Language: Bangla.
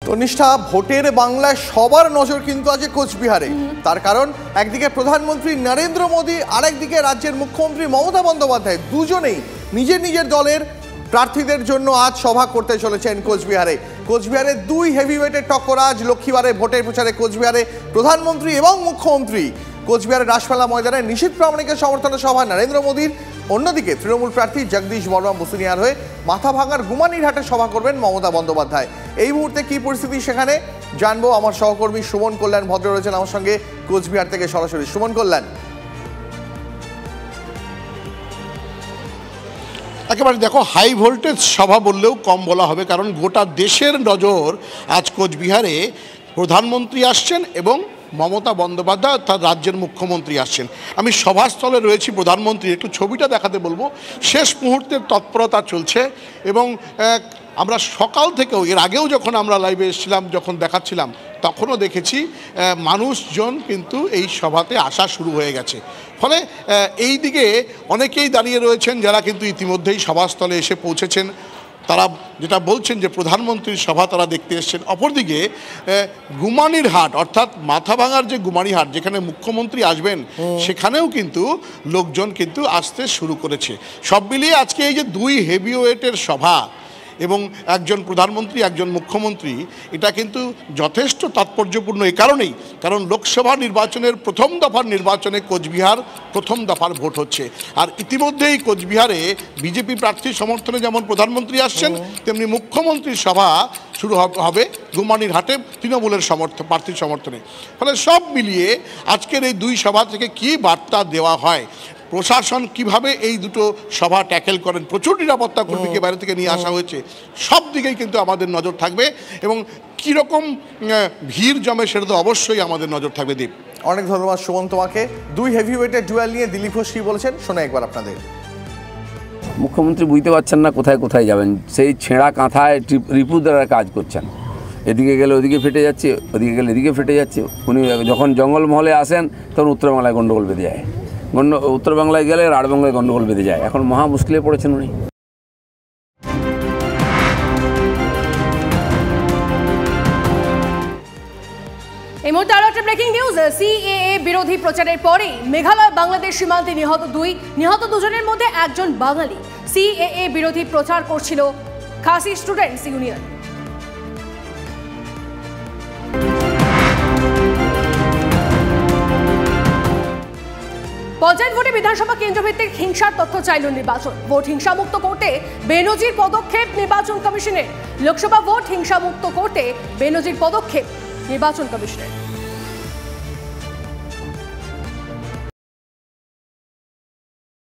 তনিষ্ঠা, ভোটের বাংলায় সবার নজর কিন্তু আছে কোচবিহারে। তার কারণ একদিকে প্রধানমন্ত্রী নরেন্দ্র মোদী, আরেকদিকে রাজ্যের মুখ্যমন্ত্রী মমতা বন্দ্যোপাধ্যায়, দুজনেই নিজের নিজের দলের প্রার্থীদের জন্য আজ সভা করতে চলেছেন কোচবিহারে। কোচবিহারে দুই হেভিওয়েটের টক্কর আজ লক্ষ্মীবারে ভোটের প্রচারে কোচবিহারে প্রধানমন্ত্রী এবং মুখ্যমন্ত্রী। কোচবিহারের রাসমেলা ময়দানে নিশীথ প্রামাণিকের সমর্থনে সভা নরেন্দ্র মোদীর। অন্যদিকে তৃণমূল প্রার্থী জগদীশ বর্মা মুসুনিয়ার হয়ে মাথাভাঙার গুমানীরহাটে সভা করবেন মমতা বন্দ্যোপাধ্যায়। এই মুহূর্তে কি পরিস্থিতি সেখানে জানবো, আমার সহকর্মী সুমন কল্যাণ ভদ্র রয়েছেন আমার সঙ্গে কোচবিহার থেকে সরাসরি। সুমন কল্যাণ, একেবারে দেখো, হাই ভোল্টেজ সভা বললেও কম বলা হবে, কারণ গোটা দেশের নজর আজ কোচবিহারে। প্রধানমন্ত্রী আসছেন এবং মমতা বন্দ্যোপাধ্যায় অর্থাৎ রাজ্যের মুখ্যমন্ত্রী আসছেন। আমি সভাস্থলে রয়েছি, প্রধানমন্ত্রী একটু ছবিটা দেখাতে বলবো। শেষ মুহূর্তের তৎপরতা চলছে এবং আমরা সকাল থেকেও, এর আগেও যখন আমরা লাইভে এসেছিলাম, যখন দেখাচ্ছিলাম, তখনও দেখেছি মানুষজন কিন্তু এই সভাতে আসা শুরু হয়ে গেছে। ফলে এই দিকে অনেকেই দাঁড়িয়ে রয়েছেন যারা কিন্তু ইতিমধ্যেই সভাস্থলে এসে পৌঁছেছেন। তারা যেটা বলছেন যে প্রধানমন্ত্রীর সভা তারা দেখতে এসছেন। অপরদিকে গুমানীরহাট অর্থাৎ মাথাভাঙার যে গুমানীরহাট, যেখানে মুখ্যমন্ত্রী আসবেন, সেখানেও কিন্তু লোকজন কিন্তু আসতে শুরু করেছে। সব মিলিয়ে আজকে এই যে দুই হেভিওয়েটের সভা এবং একজন প্রধানমন্ত্রী একজন মুখ্যমন্ত্রী, এটা কিন্তু যথেষ্ট তাৎপর্যপূর্ণ এই কারণেই, কারণ লোকসভা নির্বাচনের প্রথম দফার নির্বাচনে কোচবিহার প্রথম দফার ভোট হচ্ছে। আর ইতিমধ্যেই কোচবিহারে বিজেপি প্রার্থীর সমর্থনে যেমন প্রধানমন্ত্রী আসছেন, তেমনি মুখ্যমন্ত্রীর সভা শুরু হবে গুমানীরহাটে তৃণমূলের প্রার্থীর সমর্থনে। ফলে সব মিলিয়ে আজকের এই দুই সভা থেকে কী বার্তা দেওয়া হয়, প্রশাসন কিভাবে এই দুটো সভা ট্যাকেল করেন, প্রচুর নিরাপত্তা কর্মীকে বাইরে থেকে নিয়ে আসা হয়েছে, সব দিকেই কিন্তু আমাদের নজর থাকবে এবং কীরকম ভিড় জমে সেটা তো অবশ্যই আমাদের নজর থাকবে। দীপ, অনেক ধন্যবাদ সুমন তোমাকে। দুই হেভিওয়েটের ডুয়েল নিয়ে দিলীপ ঘোষ কি বলেছেন শোনা একবার আপনাদের। মুখ্যমন্ত্রী বুঝতে পারছেন না কোথায় কোথায় যাবেন, সেই ছেঁড়া কাঁথায় রিপু দ্বারা কাজ করছেন। এদিকে গেলে ওদিকে ফেটে যাচ্ছে, ওদিকে গেলে এদিকে ফেটে যাচ্ছে। উনি যখন জঙ্গলমহলে আসেন তখন উত্তরবাংলায় গণ্ডগোল বেঁধে যায়, উত্তর বাংলায় গেলে রাঢ়বাংলায় গণ্ডগোল বেঁধে যায়। এখন মহা মুশকিলে পড়েছেন উনি। এই মুহূর্তে আরো একটা ব্রেকিং নিউজ। সিএএ বিরোধী প্রচারের পরেই মেঘালয় বাংলাদেশ সীমান্তে নিহত দুজনের মধ্যে একজন বাঙালি। সিএএ বিরোধী প্রচার করছিল খাসি স্টুডেন্টস ইউনিয়ন। পঞ্চায়েত ভোটে বিধানসভা কেন্দ্রভিত্তিক হিংসার তথ্য চাইল নির্বাচন। ভোট হিংসামুক্ত করতে বেনজির পদক্ষেপ নির্বাচন কমিশনের। লোকসভা ভোট হিংসামুক্ত করতে বেনজির পদক্ষেপ নির্বাচন কমিশনের।